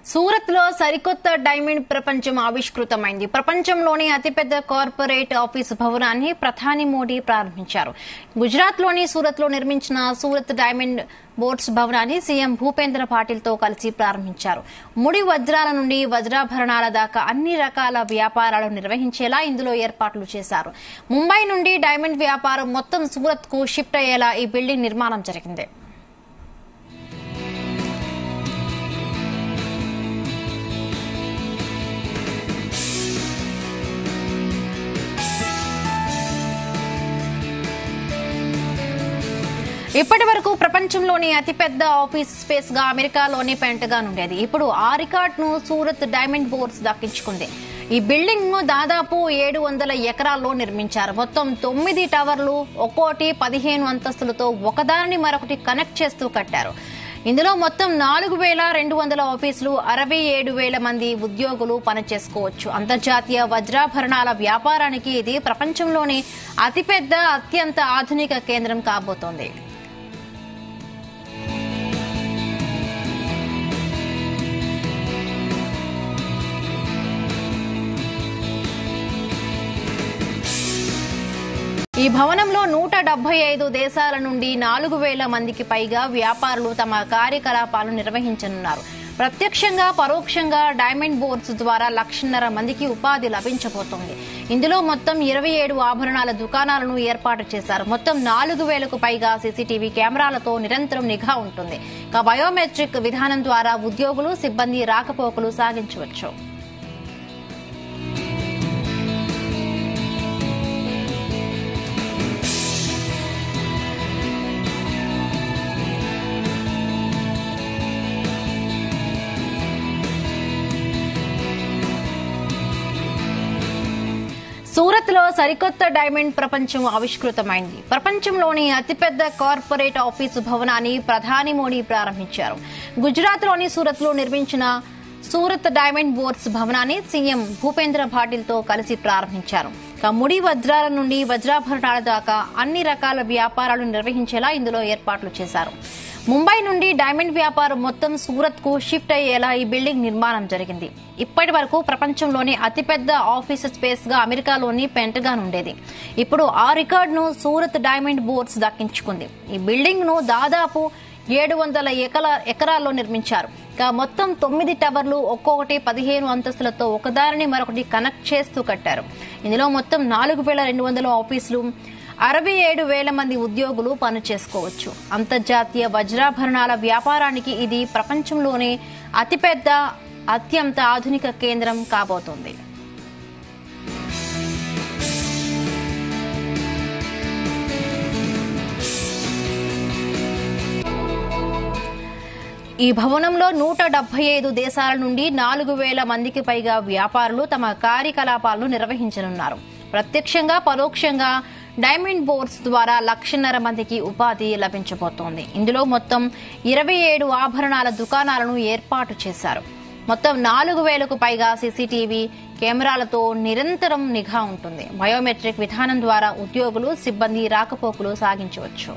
సూరత్ లో సరికొత్త డైమండ్ ప్రపంచం ఆవిష్కృతమైంది. ప్రపంచంలోని అతిపెద్ద కార్పొరేట్ ఆఫీస్ భవనాన్ని ప్రధాని మోడీ ప్రారంభించారు. గుజరాత్ లోని సూరత్ లో నిర్మించిన సూరత్ డైమండ్ బోర్డ్స్ భవనాన్ని సీఎం భూపేంద్ర పాటిల్ తో కలిసి ప్రారంభించారు. ముడి వజ్రాల నుండి వజ్రాభరణాల దాకా అన్ని రకాల వ్యాపారాలు నిర్వహించేలా ఇందులో ఏర్పాట్లు చేశారు. ముంబై నుండి డైమండ్ వ్యాపారం మొత్తం సూరత్ కు షిఫ్ట్ అయ్యేలా ఈ బిల్డింగ్ నిర్మాణం జరిగింది. ఇప్పటి వరకు ప్రపంచంలోని అతిపెద్ద ఆఫీస్ స్పేస్ గా అమెరికాలోని పెంటగాన్ ఉండేది. ఇప్పుడు ఆ రికార్డ్ ను సూరత్ డైమండ్ బోర్డ్స్ దక్కించుకుంది. ఈ బిల్డింగ్ ను దాదాపు 700 ఎకరాల్లో నిర్మించారు. మొత్తం 9 టవర్లు, ఒక్కోటి 15 అంతస్తులతో ఒకదానిని మరొకటి కనెక్ట్ చేస్తూ కట్టారు. ఇందులో మొత్తం 4200 ఆఫీసులు, 67,000 మంది ఉద్యోగులు పనిచేసుకోవచ్చు. అంతర్జాతీయ వజ్రాభరణాల వ్యాపారానికి ఇది ప్రపంచంలోని అతిపెద్ద, అత్యంత ఆధునిక కేంద్రం కాబోతోంది. ఈ భవనంలో 175 దేశాల నుండి 4,000 మందికి పైగా వ్యాపారులు తమ కార్యకలాపాలను నిర్వహించనున్నారు. ప్రత్యక్షంగా, పరోక్షంగా డైమండ్ బోర్డ్స్ ద్వారా 1,50,000 మందికి ఉపాధి లభించబోతోంది. ఇందులో మొత్తం 27 ఆభరణాల దుకాణాలను ఏర్పాటు చేశారు. మొత్తం 4,000కు పైగా సీసీటీవీ కెమెరాలతో నిరంతరం నిఘా ఉంటుంది. బయోమెట్రిక్ విధానం ద్వారా ఉద్యోగులు, సిబ్బంది రాకపోకలు సాగించవచ్చు. సూరత్ లో సరికొత్త డైమండ్ ప్రపంచం ఆవిష్కృతమైంది. ప్రపంచంలోని అతిపెద్ద కార్పొరేట్ ఆఫీసు భవనాన్ని ప్రధాని మోడీ ప్రారంభించారు. గుజరాత్ లోని సూరత్ లో నిర్మించిన సూరత్ డైమండ్ బోర్డ్స్ భవనాన్ని సీఎం భూపేంద్ర పాటిల్ తో కలిసి ప్రారంభించారు. ముడి వజ్రాల నుండి వజ్రాభరణాల దాకా అన్ని రకాల వ్యాపారాలు నిర్వహించేలా ఇందులో ఏర్పాట్లు చేశారు. ముంబై నుండి డైమండ్ వ్యాపారం మొత్తం సూరత్ కు షిఫ్ట్ అయ్యేలా ఈ బిల్డింగ్ నిర్మాణం జరిగింది. ఇప్పటి వరకు ప్రపంచంలోని అతిపెద్ద ఆఫీస్ స్పేస్ గా అమెరికాలోని పెంటగాన్ ఉండేది. ఇప్పుడు ఆ రికార్డ్ ను సూరత్ డైమండ్ బోర్డ్స్ దక్కించుకుంది. ఈ బిల్డింగ్ ను దాదాపు 700 ఎకరాల్లో నిర్మించారు. మొత్తం 9 టవర్లు, ఒక్కొక్కటి 15 అంతస్తులతో ఒకదానిని మరొకటి కనెక్ట్ చేస్తూ కట్టారు. ఇందులో మొత్తం 4,200 ఆఫీసులు, 67,000 మంది ఉద్యోగులు పనిచేసుకోవచ్చు. అంతర్జాతీయ వజ్రాభరణాల వ్యాపారానికి ఇది ప్రపంచంలోనే అతిపెద్ద, అత్యంత ఆధునిక కేంద్రం కాబోతోంది. ఈ భవనంలో 175 దేశాల నుండి 4,000 మందికి పైగా వ్యాపారులు తమ కార్యకలాపాలను నిర్వహించనున్నారు. ప్రత్యక్షంగా, పరోక్షంగా డైమండ్ బోర్డ్స్ ద్వారా 1,50,000 మందికి ఉపాధి లభించబోతోంది. ఇందులో మొత్తం 27 ఆభరణాల దుకాణాలను ఏర్పాటు చేశారు. మొత్తం 4,000కు పైగా సీసీటీవీ కెమెరాలతో నిరంతరం నిఘా ఉంటుంది. బయోమెట్రిక్ విధానం ద్వారా ఉద్యోగులు, సిబ్బంది రాకపోకలు సాగించవచ్చు.